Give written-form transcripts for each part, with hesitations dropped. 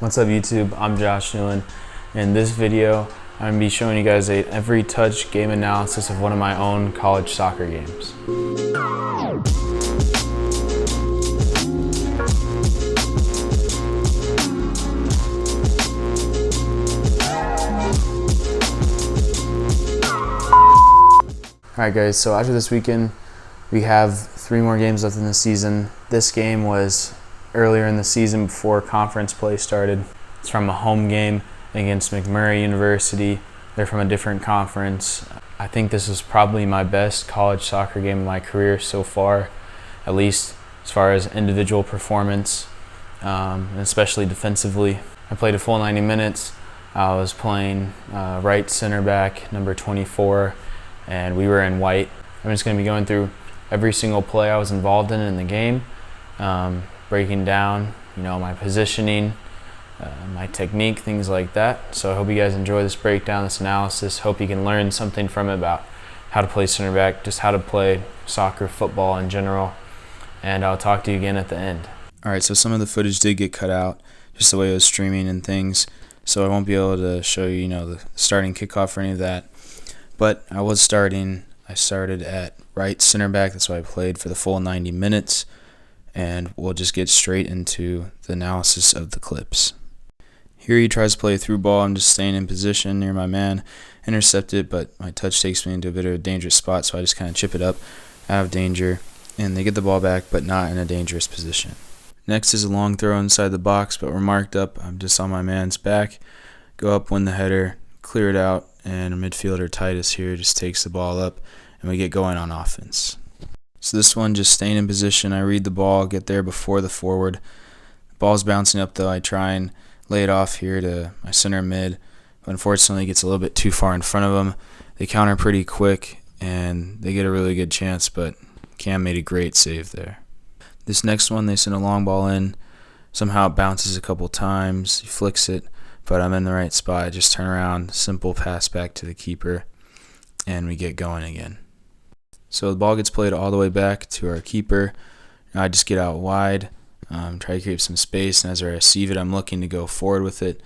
What's up YouTube? I'm Josh Newland. In this video, I'm going to be showing you guys a every touch game analysis of one of my own college soccer games. Alright guys, so after this weekend, we have 3 more games left in the season. This game was earlier in the season before conference play started. It's from a home game against McMurray University. They're from a different conference. I think this is probably my best college soccer game of my career so far, at least as far as individual performance, and especially defensively. I played a full 90 minutes. I was playing right center back, number 24, and we were in white. I'm just going to be going through every single play I was involved in the game, breaking down, my positioning, my technique, things like that. So I hope you guys enjoy this breakdown, this analysis. Hope you can learn something from it about how to play center back, just how to play soccer, football in general. And I'll talk to you again at the end. Alright, so some of the footage did get cut out, just the way it was streaming and things. So I won't be able to show you, the starting kickoff or any of that. But I started at right center back. That's why I played for the full 90 minutes. And we'll just get straight into the analysis of the clips. Here he tries to play a through ball. I'm just staying in position near my man, intercept it, but my touch takes me into a bit of a dangerous spot, so I just kind of chip it up out of danger. And they get the ball back, but not in a dangerous position. Next is a long throw inside the box, but we're marked up. I'm just on my man's back. Go up, win the header, clear it out, and midfielder Titus here just takes the ball up, and we get going on offense. So this one, just staying in position. I read the ball, get there before the forward. The ball's bouncing up though. I try and lay it off here to my center mid, but unfortunately it gets a little bit too far in front of them. They counter pretty quick, and they get a really good chance, but Cam made a great save there. This next one, they send a long ball in. Somehow it bounces a couple times. He flicks it, but I'm in the right spot. I just turn around, simple pass back to the keeper, and we get going again. So the ball gets played all the way back to our keeper. I just get out wide, try to create some space, and as I receive it, I'm looking to go forward with it.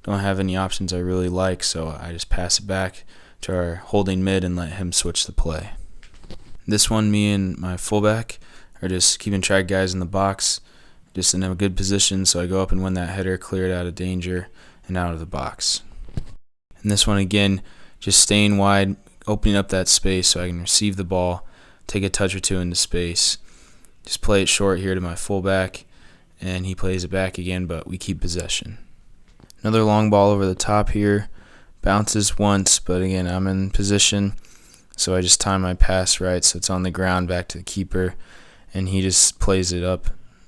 Don't have any options I really like, so I just pass it back to our holding mid and let him switch the play. This one, me and my fullback are just keeping track of guys in the box, just in a good position, so I go up and win that header, clear it out of danger, and out of the box. And this one again, just staying wide, opening up that space so I can receive the ball, take a touch or two into space, just play it short here to my fullback, and he plays it back again, but we keep possession. Another long ball over the top here, bounces once, but again, I'm in position, so I just time my pass right so it's on the ground back to the keeper, and he just plays it up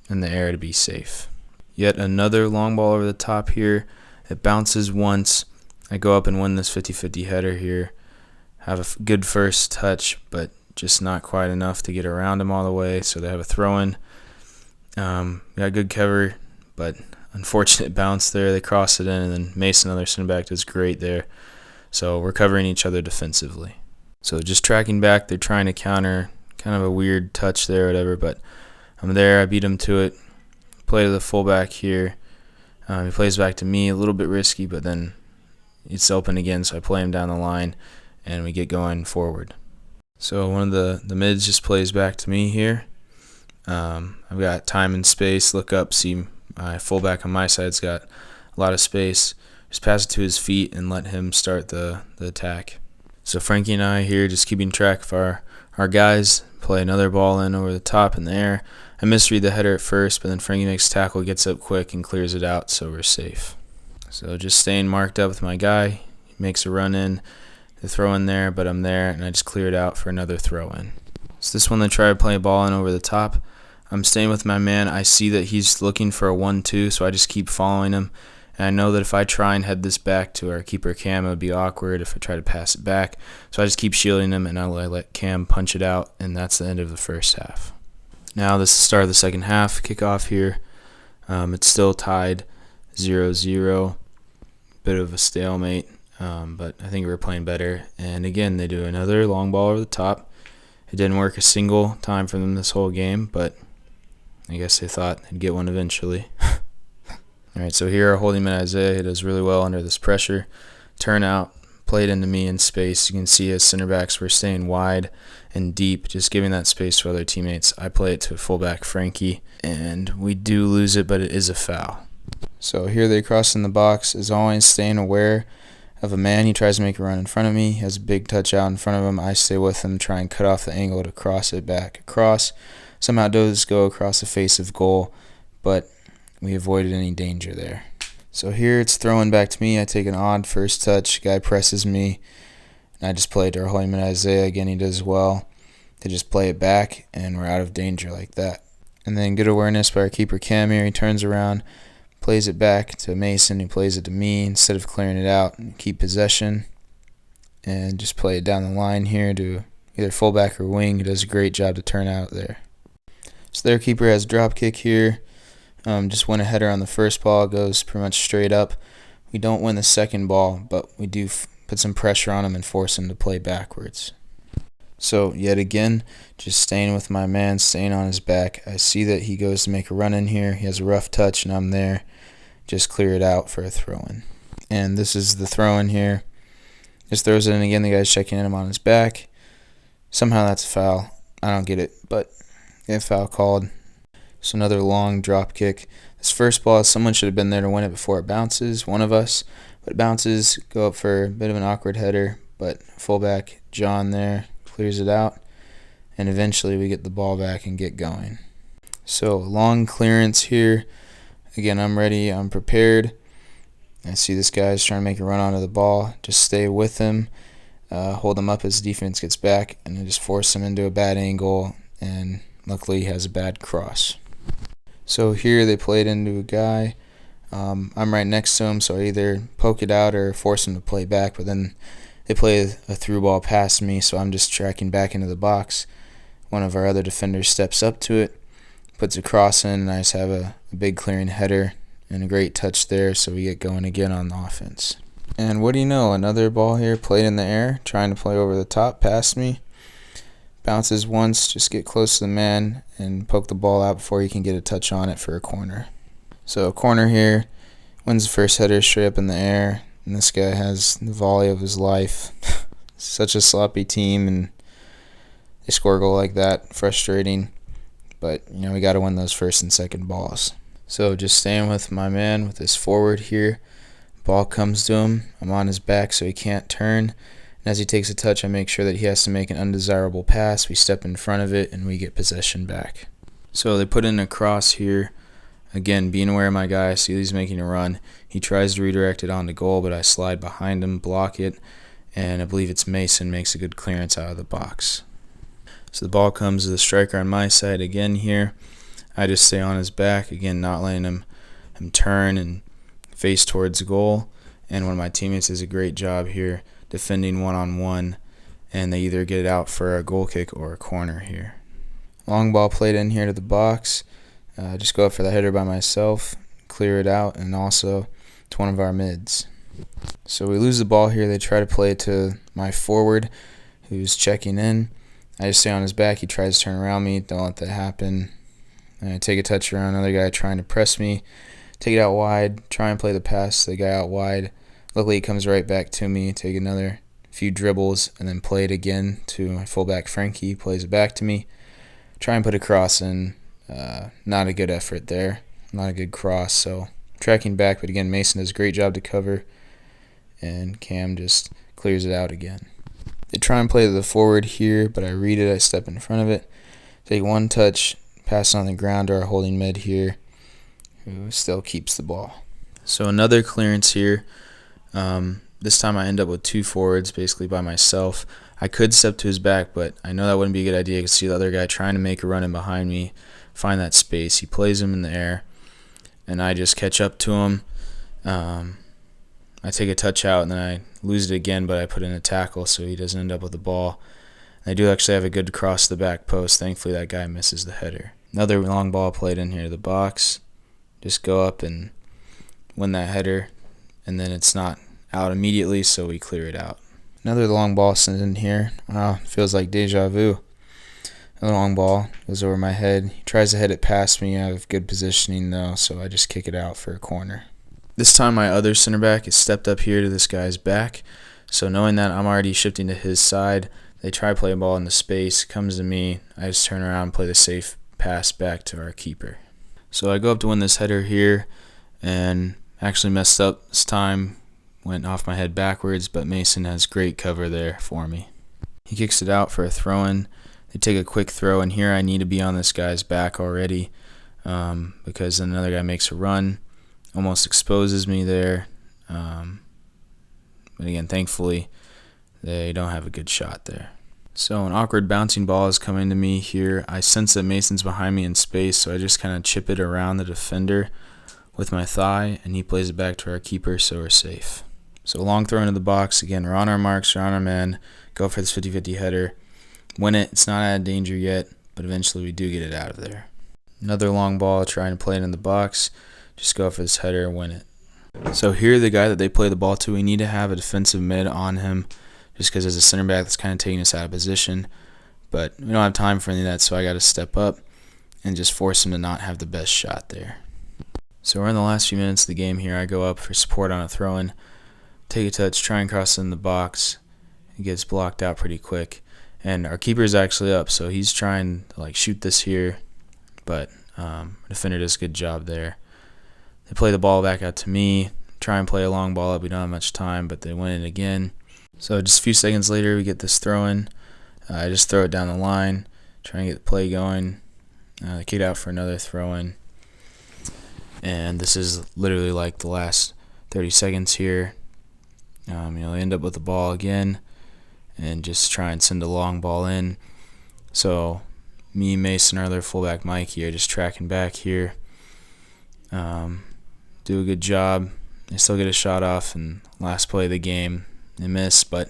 in the air to be safe. Yet another long ball over the top here. It bounces once. I go up and win this 50-50 header here. Have a good first touch, but just not quite enough to get around him all the way, so they have a throw-in. Got good cover, but unfortunate bounce there. They cross it in, and then Mason, another center back, does great there. So we're covering each other defensively. So just tracking back, they're trying to counter. Kind of a weird touch there, whatever, but I'm there. I beat him to it. Play to the fullback here. He plays back to me, a little bit risky, but then it's open again, so I play him down the line, and we get going forward. So one of the mids just plays back to me here. I've got time and space. Look up, see my fullback on my side's got a lot of space. Just pass it to his feet and let him start the attack. So Frankie and I here just keeping track of our guys. Play another ball in over the top in the air. I misread the header at first, but then Frankie makes tackle, gets up quick, and clears it out, so we're safe. So just staying marked up with my guy. He makes a run in, the throw in there, but I'm there, and I just clear it out for another throw in. So this one, they try to play a ball in over the top. I'm staying with my man. I see that he's looking for a 1-2, so I just keep following him. And I know that if I try and head this back to our keeper Cam, it would be awkward if I try to pass it back. So I just keep shielding him, and I let Cam punch it out, and that's the end of the first half. Now this is the start of the second half. Kickoff here. It's still tied 0-0. Bit of a stalemate, but I think we're playing better. And again, they do another long ball over the top. It didn't work a single time for them this whole game, but I guess they thought they'd get one eventually. All right, so here our holding mid Isaiah. He does really well under this pressure. Turn out, played into me in space. You can see as center backs we're staying wide and deep, just giving that space to other teammates. I play it to fullback Frankie, and we do lose it, but it is a foul. So here they cross in the box. As always, staying aware of a man. He tries to make a run in front of me. He has a big touch out in front of him. I stay with him, try and cut off the angle to cross it back across. Somehow does go across the face of goal, but we avoided any danger there. So here it's thrown back to me. I take an odd first touch. Guy presses me, and I just play it to our holding mid Isaiah. Again, he does well. They just play it back, and we're out of danger like that. And then good awareness by our keeper Cam here. He turns around, plays it back to Mason, who plays it to me instead of clearing it out. Keep possession and just play it down the line here to either fullback or wing. He does a great job to turn out there. So their keeper has drop kick here. Just win a header on the first ball, goes pretty much straight up. We don't win the second ball, but we do put some pressure on him and force him to play backwards. So yet again, just staying with my man, staying on his back. I see that he goes to make a run in here. He has a rough touch, and I'm there. Just clear it out for a throw-in. And this is the throw-in here. Just throws it in again. The guy's checking him on his back. Somehow that's a foul. I don't get it, but get a foul called. So another long drop kick. This first ball, someone should have been there to win it before it bounces, one of us. But it bounces, go up for a bit of an awkward header, but fullback John there clears it out, and eventually we get the ball back and get going. So long clearance here. Again, I'm ready, I'm prepared. I see this guy's trying to make a run onto the ball. Just stay with him, hold him up as defense gets back, and then just force him into a bad angle, and luckily he has a bad cross. So here they play it into a guy. I'm right next to him, so I either poke it out or force him to play back, but then they play a through ball past me, so I'm just tracking back into the box. One of our other defenders steps up to it, puts a cross in, and I just have a big clearing header and a great touch there, so we get going again on the offense. And what do you know, another ball here played in the air, trying to play over the top past me. Bounces once, just get close to the man and poke the ball out before he can get a touch on it for a corner. So a corner here, wins the first header straight up in the air, and this guy has the volley of his life. Such a sloppy team, and they score a goal like that. Frustrating, but we got to win those first and second balls. So just staying with my man with his forward here. Ball comes to him. I'm on his back so he can't turn. And as he takes a touch, I make sure that he has to make an undesirable pass. We step in front of it, and we get possession back. So they put in a cross here. Again, being aware of my guy, I see he's making a run. He tries to redirect it onto goal, but I slide behind him, block it, and I believe it's Mason makes a good clearance out of the box. So the ball comes to the striker on my side again here. I just stay on his back, again, not letting him turn and face towards the goal. And one of my teammates does a great job here defending one-on-one, and they either get it out for a goal kick or a corner here. Long ball played in here to the box. Just go up for the header by myself, clear it out, and also to one of our mids. So we lose the ball here. They try to play it to my forward who's checking in. I just stay on his back. He tries to turn around me. Don't let that happen. And I take a touch around another guy trying to press me. Take it out wide. Try and play the pass to the guy out wide. Luckily, he comes right back to me. Take another few dribbles and then play it again to my fullback Frankie. Plays it back to me. Try and put a cross in. Not a good effort there. Not a good cross. So tracking back, but again, Mason does a great job to cover. And Cam just clears it out again. They try and play to the forward here, but I read it. I step in front of it. Take one touch. Pass on the ground to our holding mid here, who still keeps the ball. So another clearance here. This time I end up with two forwards basically by myself. I could step to his back, but I know that wouldn't be a good idea. I could see the other guy trying to make a run in behind me, find that space. He plays him in the air, and I just catch up to him. I take a touch out, and then I lose it again, but I put in a tackle so he doesn't end up with the ball. And I do actually have a good cross to the back post. Thankfully, that guy misses the header. Another long ball played in here to the box. Just go up and win that header, and then it's not out immediately, so we clear it out. Another long ball sent in here. Wow, feels like deja vu. A long ball goes over my head. He tries to hit it past me. I have good positioning though, so I just kick it out for a corner. This time my other center back is stepped up here to this guy's back. So knowing that I'm already shifting to his side, they try to play a ball into space, comes to me. I just turn around and play the safe pass back to our keeper. So I go up to win this header here and actually messed up this time. Went off my head backwards, but Mason has great cover there for me. He kicks it out for a throw-in. They take a quick throw, and here I need to be on this guy's back already because another guy makes a run, almost exposes me there. But again, thankfully, they don't have a good shot there. So an awkward bouncing ball is coming to me here. I sense that Mason's behind me in space, so I just kind of chip it around the defender with my thigh, and he plays it back to our keeper, so we're safe. So a long throw into the box. Again, we're on our marks, we're on our man. Go for this 50-50 header. Win it. It's not out of danger yet, but eventually we do get it out of there. Another long ball, trying to play it in the box. Just go for this header and win it. So here, the guy that they play the ball to, we need to have a defensive mid on him just because as a center back, that's kind of taking us out of position. But we don't have time for any of that, so I got to step up and just force him to not have the best shot there. So we're in the last few minutes of the game here. I go up for support on a throw-in, take a touch, try and cross it in the box. It gets blocked out pretty quick. And our keeper is actually up, so he's trying to shoot this here, but defender does a good job there. They play the ball back out to me, try and play a long ball up. We don't have much time, but they win it again. So just a few seconds later, we get this throw-in. I just throw it down the line, try and get the play going. Kick it out for another throw-in. And this is literally like the last 30 seconds here. They end up with the ball again and just try and send a long ball in. So me, Mason, our other fullback Mikey are just tracking back here. Do a good job. They still get a shot off, and last play of the game they miss, but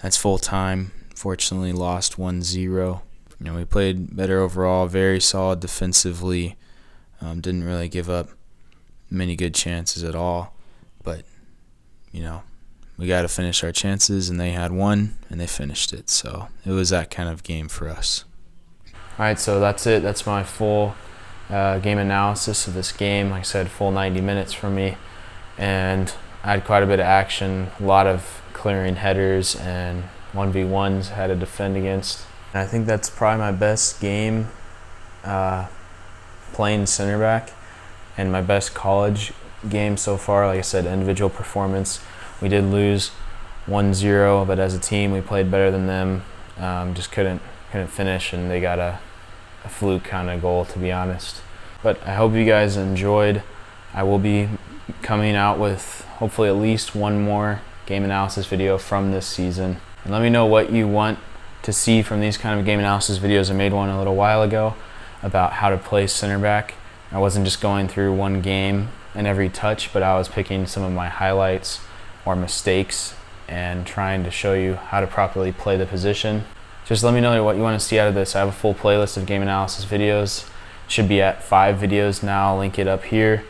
that's full time. Fortunately, lost 1-0. We played better overall, very solid defensively. Didn't really give up many good chances at all, but we got to finish our chances, and they had one, and they finished it. So it was that kind of game for us. All right, so that's it. That's my full game analysis of this game. Like I said, full 90 minutes from me, and I had quite a bit of action, a lot of clearing headers and 1v1s I had to defend against. And I think that's probably my best game playing center back, and my best college game so far. Like I said, individual performance. We did lose 1-0, but as a team we played better than them. Just couldn't finish, and they got a fluke kind of goal, to be honest. But I hope you guys enjoyed. I will be coming out with hopefully at least one more game analysis video from this season. And let me know what you want to see from these kind of game analysis videos. I made one a little while ago about how to play center back. I wasn't just going through one game and every touch, but I was picking some of my highlights or mistakes and trying to show you how to properly play the position. Just let me know what you want to see out of this. I have a full playlist of game analysis videos. It should be at 5 videos now. I'll link it up here.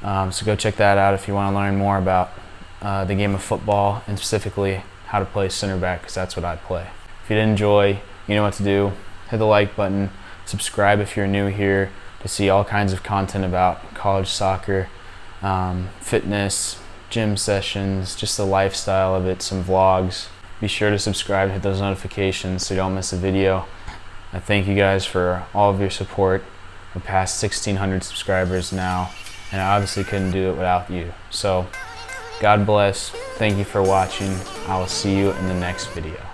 So go check that out if you want to learn more about the game of football, and specifically how to play center back, because that's what I play. If you did enjoy, you know what to do. Hit the like button. Subscribe if you're new here to see all kinds of content about college soccer, fitness, gym sessions, just the lifestyle of it, some vlogs. Be sure to subscribe, hit those notifications so you don't miss a video. I thank you guys for all of your support. We're past 1,600 subscribers now, and I obviously couldn't do it without you. So God bless. Thank you for watching. I will see you in the next video.